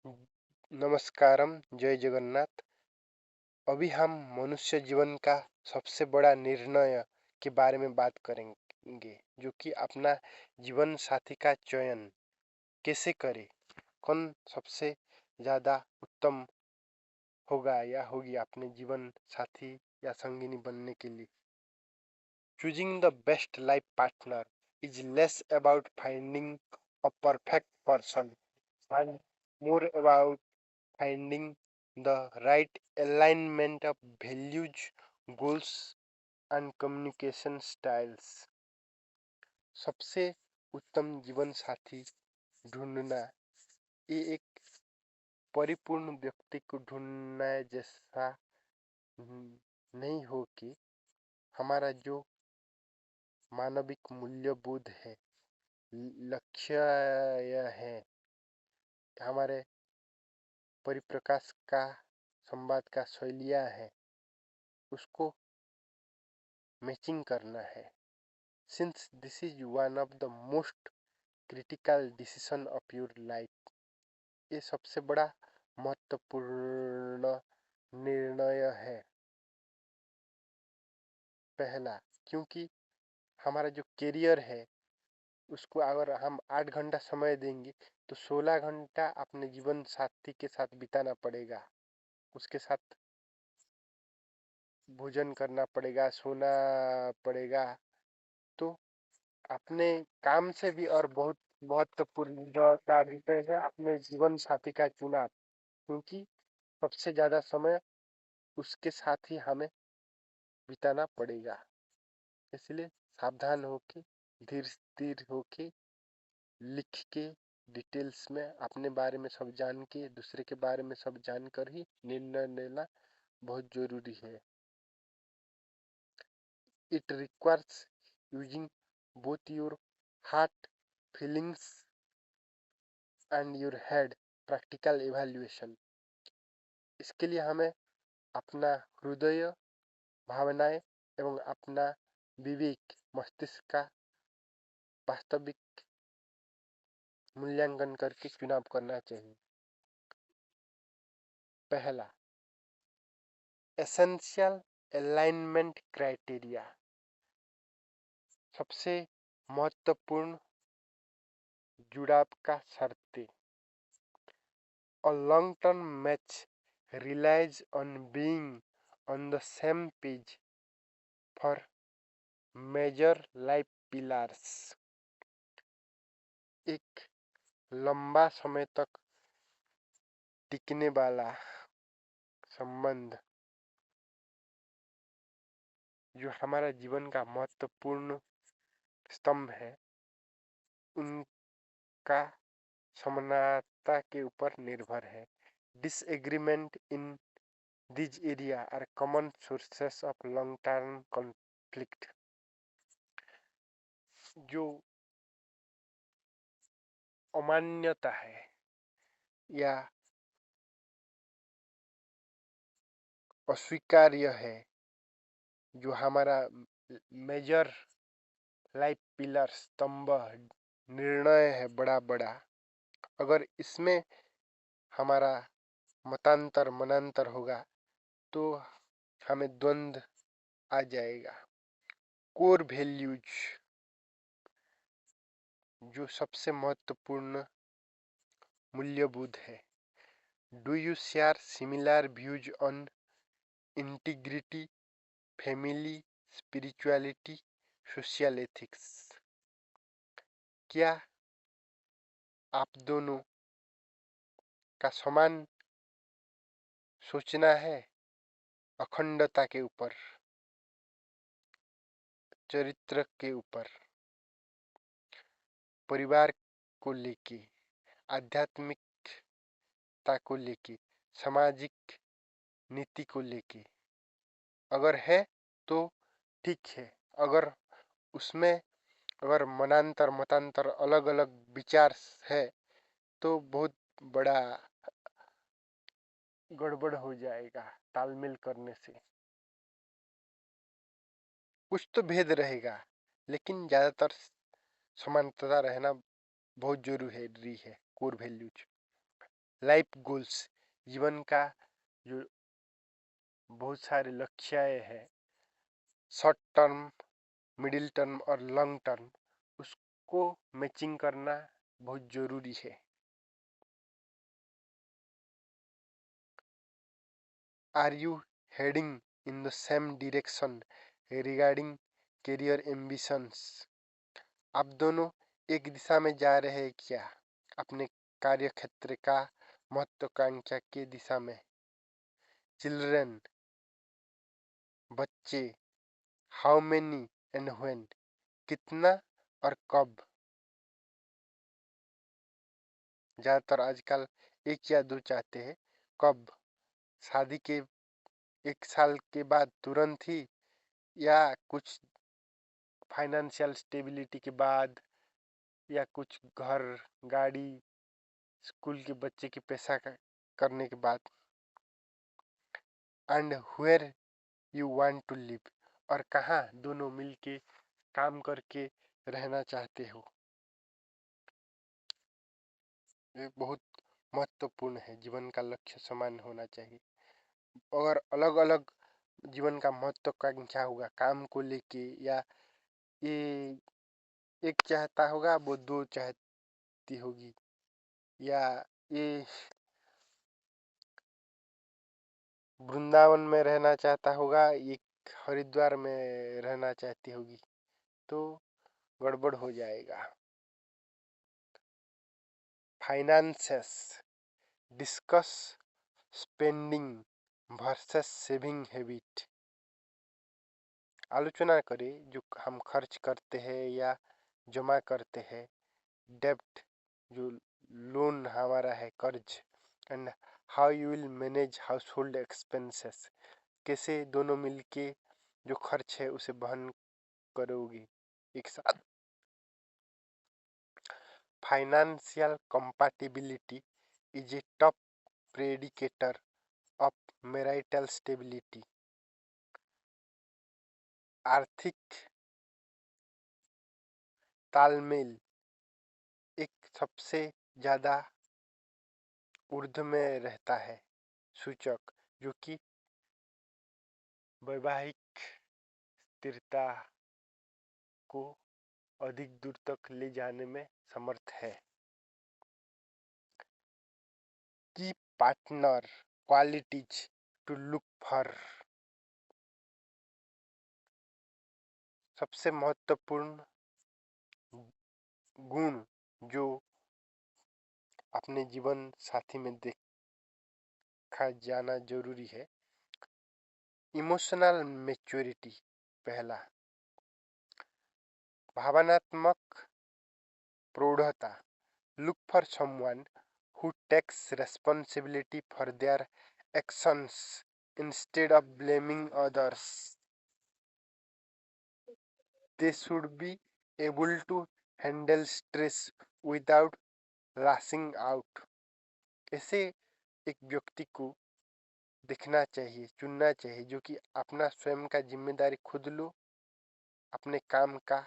नमस्कारम, जय जगन्नाथ। अभी हम मनुष्य जीवन का सबसे बड़ा निर्णय के बारे में बात करेंगे, जो कि अपना जीवन साथी का चयन कैसे करें। कौन सबसे ज़्यादा उत्तम होगा या होगी अपने जीवन साथी या संगिनी बनने के लिए। Choosing the best life partner is less about finding a perfect person and more about finding the right alignment of values, goals and communication styles. सबसे उत्तम जीवन साथी ढूंढना ये एक परिपूर्ण व्यक्ति को ढूंढना जैसा नहीं हो कि हमारा जो मानविक मूल्यबोध है, लक्ष्य यह है, हमारे परिप्रकाश का संवाद का शैलियाँ है, उसको मैचिंग करना है। Since this is one of the most critical decision of your life, ये सबसे बड़ा महत्वपूर्ण निर्णय है। पहला, क्योंकि हमारा जो करियर है उसको अगर हम 8 घंटा समय देंगे तो 16 घंटा अपने जीवन साथी के साथ बिताना पड़ेगा, उसके साथ भोजन करना पड़ेगा, सोना पड़ेगा। तो अपने काम से भी और बहुत महत्वपूर्ण विषय है अपने जीवन साथी का चुनाव, क्योंकि सबसे ज्यादा समय उसके साथ ही हमें बिताना पड़ेगा। इसलिए सावधान होके, धीर स्थिर होके, लिख के, डिटेल्स में अपने बारे में सब जान के, दूसरे के बारे में सब जानकर ही निर्णय लेना बहुत जरूरी है। It requires using both your heart, feelings and your head practical evaluation। इसके लिए हमें अपना हृदय, भावनाएं एवं अपना विवेक, मस्तिष्क का वास्तविक मूल्यांकन करके चुनाव करना चाहिए। पहला, एसेंशियल अलाइनमेंट क्राइटेरिया, सबसे महत्वपूर्ण जुड़ाव का शर्तें। A long-term match relies on being on the same page for major life pillars। एक लंबा समय तक टिकने वाला संबंध जो हमारा जीवन का महत्वपूर्ण स्तंभ है, उनका समानता के ऊपर निर्भर है। Disagreement in this area are common sources of long term conflict. जो अमान्यता है या अस्वीकार्य है, जो हमारा मेजर लाइफ पिलर स्तंभ निर्णय है बड़ा बड़ा, अगर इसमें हमारा मनांतर होगा तो हमें द्वंद्व आ जाएगा। कोर वैल्यूज, जो सबसे महत्वपूर्ण मूल्यबोध है। Do you share similar views on integrity, family, spirituality, social ethics? क्या आप दोनों का समान सोचना है अखंडता के ऊपर, चरित्र के ऊपर, परिवार को लेके, आध्यात्मिकता को लेके, सामाजिक नीति को लेके? अगर है तो ठीक है, अगर उसमें अगर मतांतर अलग अलग विचार है तो बहुत बड़ा गड़बड़ हो जाएगा तालमेल करने से। कुछ तो भेद रहेगा, लेकिन ज्यादातर समानता रहना बहुत जरूरी है। कोर वैल्यूज, लाइफ गोल्स, जीवन का जो बहुत सारे लक्ष्य है, शॉर्ट टर्म, मिडिल टर्म और लॉन्ग टर्म, उसको मैचिंग करना बहुत जरूरी है। Are you heading in the same direction regarding career ambitions? आप दोनों एक दिशा में जा रहे हैं क्या अपने कार्य क्षेत्र का महत्वाकांक्षा की दिशा में? चिल्ड्रन, बच्चे, हाउ मेनी एंड व्हेन, कितना और कब? ज़्यादातर आजकल एक या दो चाहते हैं। कब? शादी के 1 साल के बाद तुरंत ही, या कुछ फाइनेंशियल स्टेबिलिटी के बाद, या कुछ घर, गाड़ी, स्कूल के बच्चे के पैसा करने के बाद? And where you want to live, और कहाँ दोनों मिलके काम करके रहना चाहते हो? ये बहुत महत्वपूर्ण है। जीवन का लक्ष्य समान होना चाहिए। अगर अलग अलग जीवन का महत्वाकांक्षा होगा काम को लेके, या ये एक चाहता होगा वो दो चाहती होगी, या ये वृंदावन में रहना चाहता होगा, एक हरिद्वार में रहना चाहती होगी, तो गड़बड़ हो जाएगा। Finances, discuss spending versus saving habit. आलोचना करें जो हम खर्च करते हैं या जमा करते हैं, डेब्ट जो लोन हमारा है, कर्ज, and how you will manage house hold expenses, कैसे दोनों मिलके जो खर्च है उसे वहन करोगे एक साथ। Financial compatibility is a top predictor of marital stability. आर्थिक तालमेल एक सबसे ज्यादा ऊर्ध्व में रहता है सूचक, जो कि वैवाहिक स्थिरता को अधिक दूर तक ले जाने में समर्थ है। की partner qualities to look for, सबसे महत्वपूर्ण गुण जो अपने जीवन साथी में देखा जाना जरूरी है। इमोशनल मैच्योरिटी पहला, भावनात्मक प्रौढ़ता, look for someone who takes responsibility for their actions instead of blaming others. They should be able to handle stress without lashing out. ऐसे एक व्यक्ति को दिखना चाहिए, चुनना चाहिए, जो कि अपना स्वयं का जिम्मेदारी खुद लो, अपने काम का,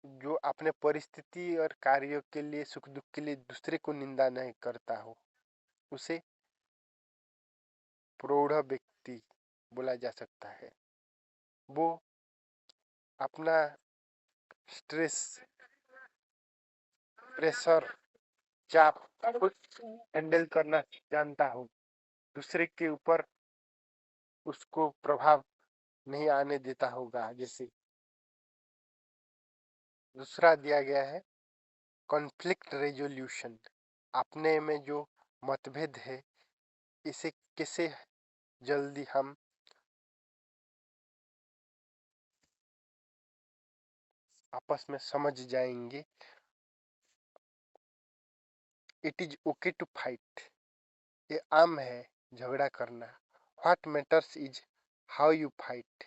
जो अपने परिस्थिति और कार्यों के लिए, सुख दुख के लिए दूसरे को निंदा नहीं करता हो, उसे प्रौढ़ व्यक्ति बोला जा सकता है। वो अपना स्ट्रेस, प्रेशर, चाप खुद हैंडल करना जानता हो, दूसरे के ऊपर उसको प्रभाव नहीं आने देता होगा। जैसे दूसरा दिया गया है कॉन्फ्लिक्ट रेजोल्यूशन, अपने में जो मतभेद है इसे कैसे जल्दी हम आपस में समझ जाएंगे। It is okay to fight, ये आम है झगड़ा करना। What matters is how you fight,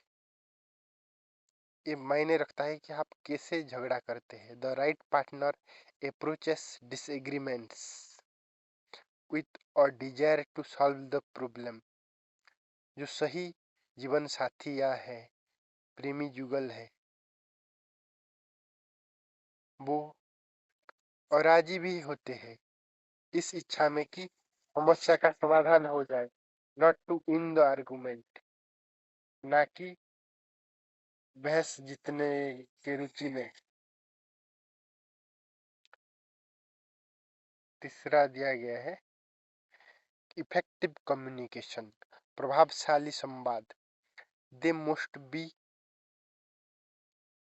ये मायने रखता है कि आप कैसे झगड़ा करते हैं। The right partner approaches disagreements with a desire to solve the problem, जो सही जीवन साथी या है, प्रेमी जुगल है, वो अराजी भी होते हैं इस इच्छा में कि समस्या का समाधान हो जाए, not to in the argument, ना कि बहस जीतने के रुचि में। तीसरा दिया गया है इफेक्टिव कम्युनिकेशन, प्रभावशाली संवाद। They must be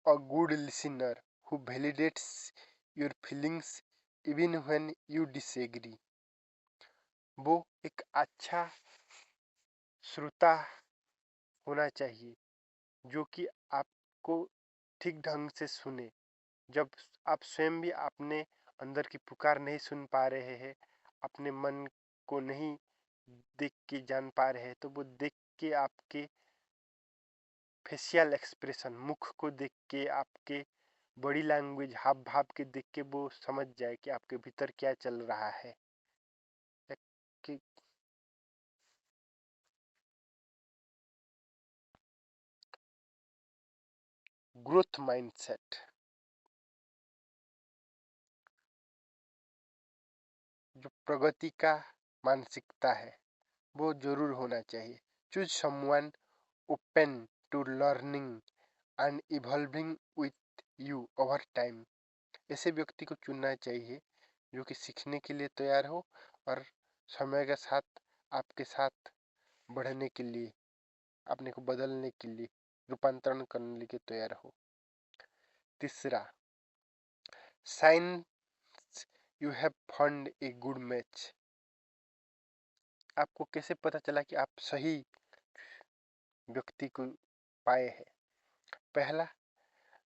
a good listener who validates your feelings even when you disagree. वो एक अच्छा श्रोता होना चाहिए जो कि आपको ठीक ढंग से सुने। जब आप स्वयं भी अपने अंदर की पुकार नहीं सुन पा रहे हैं, अपने मन को नहीं देख के जान पा रहे हैं, तो वो देख के आपके फेशियल एक्सप्रेशन, मुख को देख के, आपके बॉडी लैंग्वेज, हाव भाव के देख के वो समझ जाए कि आपके भीतर क्या चल रहा है। कि ग्रोथ माइंडसेट, जो प्रगति का मानसिकता है, वो जरूर होना चाहिए। Choose someone open to learning and evolving with you over time. ऐसे व्यक्ति को चुनना चाहिए जो कि सीखने के लिए तैयार हो और समय के साथ आपके साथ बढ़ने के लिए, अपने को बदलने के लिए, रूपांतरण करने के लिए तैयार हो। तीसरा, science you have found a good match. आपको कैसे पता चला कि आप सही व्यक्ति को पाए हैं? पहला,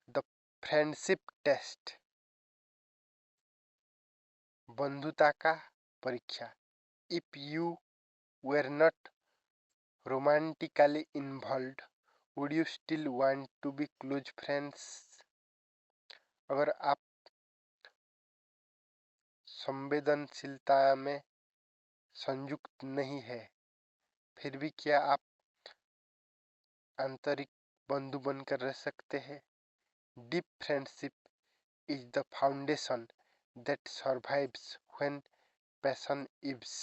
द फ्रेंडशिप टेस्ट, बंधुता का परीक्षा। If you were not romantically involve, would you still want to be close friends? अगर आप संवेदनशीलता में संयुक्त नहीं है, फिर भी क्या आप आंतरिक बंधु बनकर रह सकते हैं? Deep friendship is the foundation that survives when passion Ives.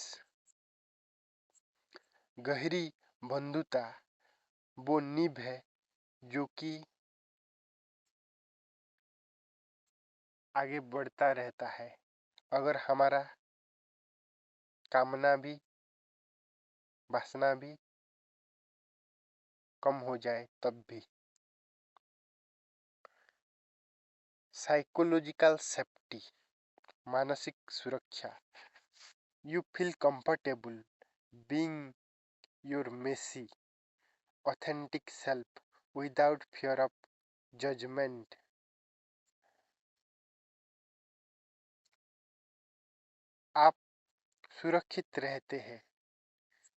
गहरी बंधुता वो नींव है जो कि आगे बढ़ता रहता है, अगर हमारा कामना भी, वासना भी कम हो जाए तब भी। साइकोलॉजिकल सेफ्टी, मानसिक सुरक्षा। You feel comfortable being your messy authentic self without fear of judgement. आप सुरक्षित रहते हैं,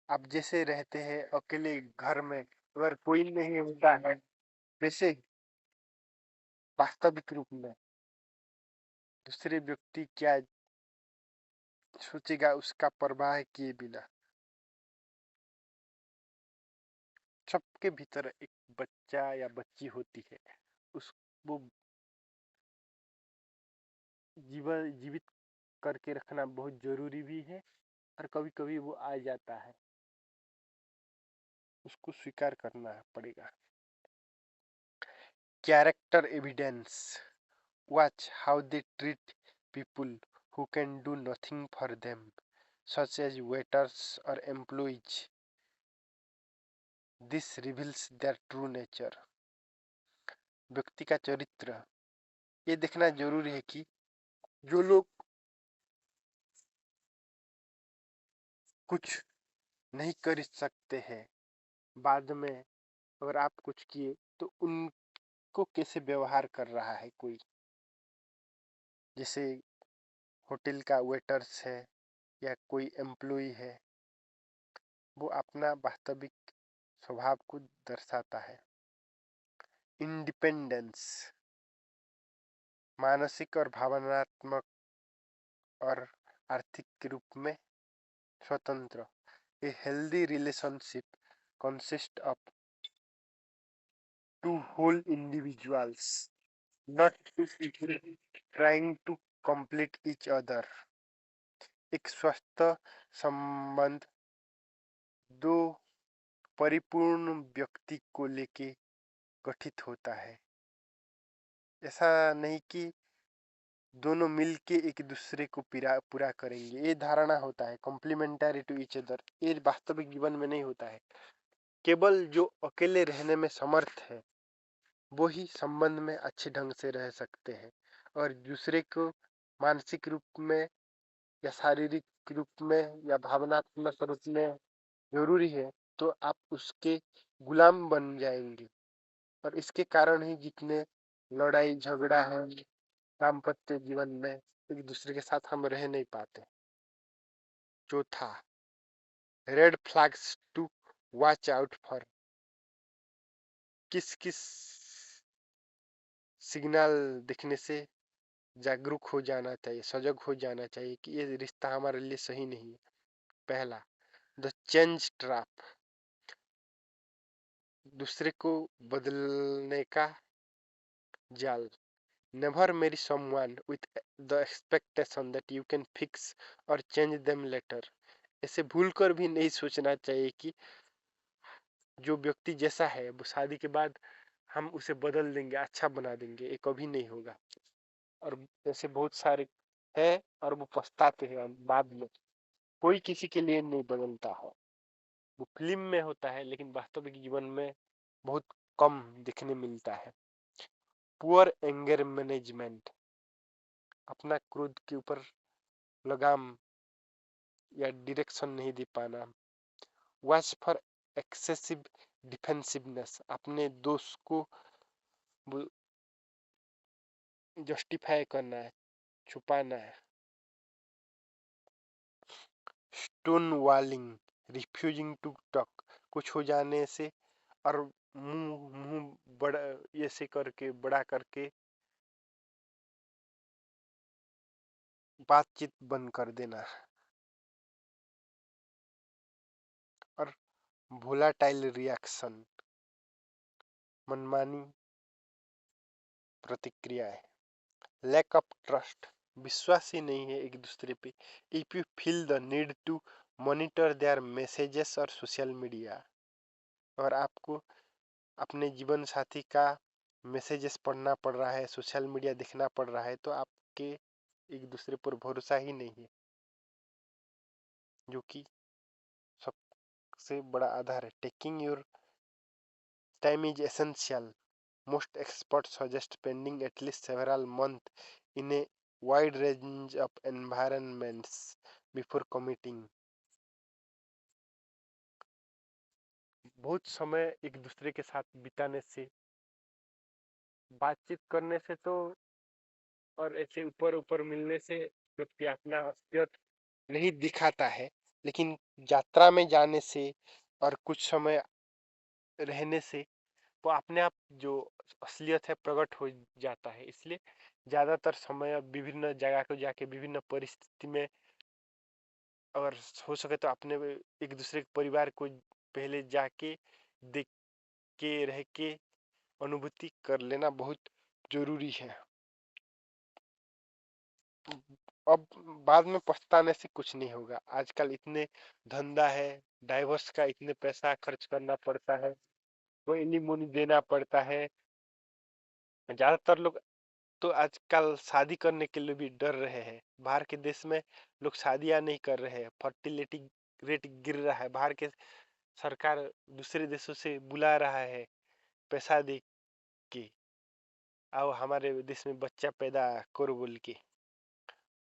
आप जैसे रहते हैं अकेले घर में, अगर कोई नहीं होता है, वैसे वास्तविक रूप में दूसरे व्यक्ति क्या सोचेगा उसका परवाह किए बिना। सबके भीतर एक बच्चा या बच्ची होती है, उस वो जीवित करके रखना बहुत जरूरी भी है, और कभी कभी वो आ जाता है, उसको स्वीकार करना पड़ेगा। Character evidence, watch how they treat people who can do nothing for them, such as waiters or employees. This reveals their true nature. व्यक्ति का चरित्र, ये देखना जरूरी है कि जो लोग कुछ नहीं कर सकते हैं, बाद में अगर आप कुछ किए तो उनको कैसे व्यवहार कर रहा है कोई, जैसे होटल का वेटर्स है या कोई एम्प्लॉय है, वो अपना वास्तविक स्वभाव को दर्शाता है। इंडिपेंडेंस, मानसिक और भावनात्मक और आर्थिक रूप में स्वतंत्र। A healthy relationship consists of two whole individuals, not two people trying to complete each other. एक स्वस्थ संबंध दो परिपूर्ण व्यक्ति को लेके गठित होता है। ऐसा नहीं कि दोनों मिलके एक दूसरे को पूरा करेंगे, ये धारणा होता है कॉम्प्लीमेंटरी टू ईच अदर। ये वास्तविक जीवन में नहीं होता है। केवल जो अकेले रहने में समर्थ है वो ही संबंध में अच्छे ढंग से रह सकते हैं, और दूसरे को मानसिक रूप में या शारीरिक रूप में या भावनात्मक रूप में जरूरी है तो आप उसके गुलाम बन जाएंगे। और इसके कारण ही जितने लड़ाई झगड़ा है दाम्पत्य जीवन में, एक दूसरे के साथ हम रह नहीं पाते। चौथा, red flags to watch out for. किस किस सिग्नल दिखने से जागरूक हो जाना चाहिए, सजग हो जाना चाहिए कि ये रिश्ता हमारे लिए सही नहीं है। पहला, द चेंज ट्रैप, दूसरे को बदलने का जाल। Never Mary someone with the expectation that you can fix और चेंज देम लेटर। ऐसे भूल कर भी नहीं सोचना चाहिए कि जो व्यक्ति जैसा है वो शादी के बाद हम उसे बदल देंगे, अच्छा बना देंगे, ये कभी नहीं होगा। और ऐसे बहुत सारे हैं और वो पछताते हैं बाद में। कोई किसी के लिए नहीं बदलता है। वो फिल्म में होता है लेकिन वास्तविक जीवन में बहुत कम दिखने मिलता है। पुअर एंगर मैनेजमेंट, अपना क्रोध के ऊपर लगाम या डायरेक्शन नहीं दे पाना। वॉच फॉर एक्सेसिव डिफेंसिवनेस, अपने दोस्त को जस्टिफाई करना है, छुपाना है। Stonewalling, refusing to talk, कुछ हो जाने से और मुंह मुंह बड़ा ऐसे करके बड़ा करके बातचीत बंद कर देना। और वोलाटाइल रिएक्शन, मनमानी प्रतिक्रियाएं। लैक ऑफ ट्रस्ट, विश्वास ही नहीं है एक दूसरे पे। If you feel the need to monitor their messages और सोशल मीडिया, और आपको अपने जीवन साथी का मैसेजेस पढ़ना पड़ रहा है, सोशल मीडिया देखना पड़ रहा है, तो आपके एक दूसरे पर भरोसा ही नहीं है, जो कि सबसे बड़ा आधार है। Taking your time is essential, most experts suggest spending at least several months in a wide range of environments before committing। बहुत समय एक दूसरे के साथ बिताने से, बातचीत करने से तो और ऐसे ऊपर ऊपर मिलने से व्यक्ति अपना असलियत नहीं दिखाता है, लेकिन यात्रा में जाने से और कुछ समय रहने से वो अपने आप जो असलियत है प्रकट हो जाता है। इसलिए ज्यादातर समय विभिन्न जगह को जाके विभिन्न परिस्थिति में, अगर हो सके तो अपने एक दूसरे के परिवार को पहले जाके देख के रह के अनुभूति कर लेना बहुत जरूरी है। अब बाद में पछताने से कुछ नहीं होगा। आजकल इतने धंधा है, डाइवोर्स का इतने पैसा खर्च करना पड़ता है, कोई एलिमोनी देना पड़ता है। ज्यादातर लोग तो आजकल शादी करने के लिए भी डर रहे हैं। बाहर के देश में लोग शादियां नहीं कर रहे हैं, फर्टिलिटी रेट गिर रहा है। बाहर के सरकार दूसरे देशों से बुला रहा है पैसा दे के, आओ हमारे देश में बच्चा पैदा करो बोल के।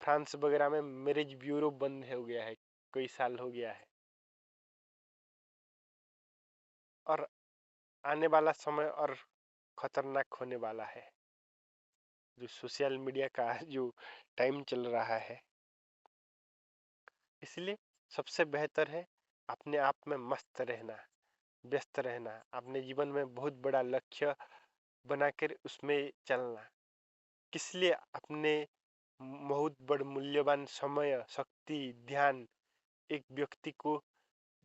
फ्रांस वगैरह में मैरिज ब्यूरो बंद हो गया है, कई साल हो गया है। और आने वाला समय और खतरनाक होने वाला है, जो सोशल मीडिया का जो टाइम चल रहा है। इसलिए सबसे बेहतर है अपने आप में मस्त रहना, व्यस्त रहना, अपने जीवन में बहुत बड़ा लक्ष्य बनाकर उसमें चलना। किस लिए अपने बहुत बड़ मूल्यवान समय, शक्ति, ध्यान एक व्यक्ति को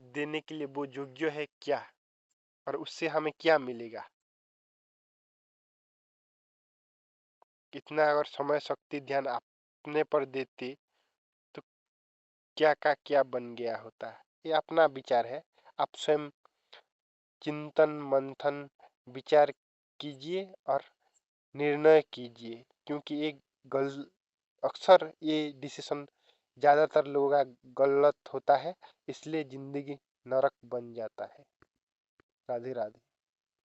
देने के लिए वो योग्य है क्या, और उससे हमें क्या मिलेगा। कितना अगर समय, शक्ति, ध्यान अपने पर देते तो क्या का क्या बन गया होता। ये अपना विचार है। आप स्वयं चिंतन मंथन विचार कीजिए और निर्णय कीजिए, क्योंकि एक गल अक्सर ये डिसीजन ज़्यादातर लोगों का गलत होता है, इसलिए ज़िंदगी नरक बन जाता है। राधे राधे।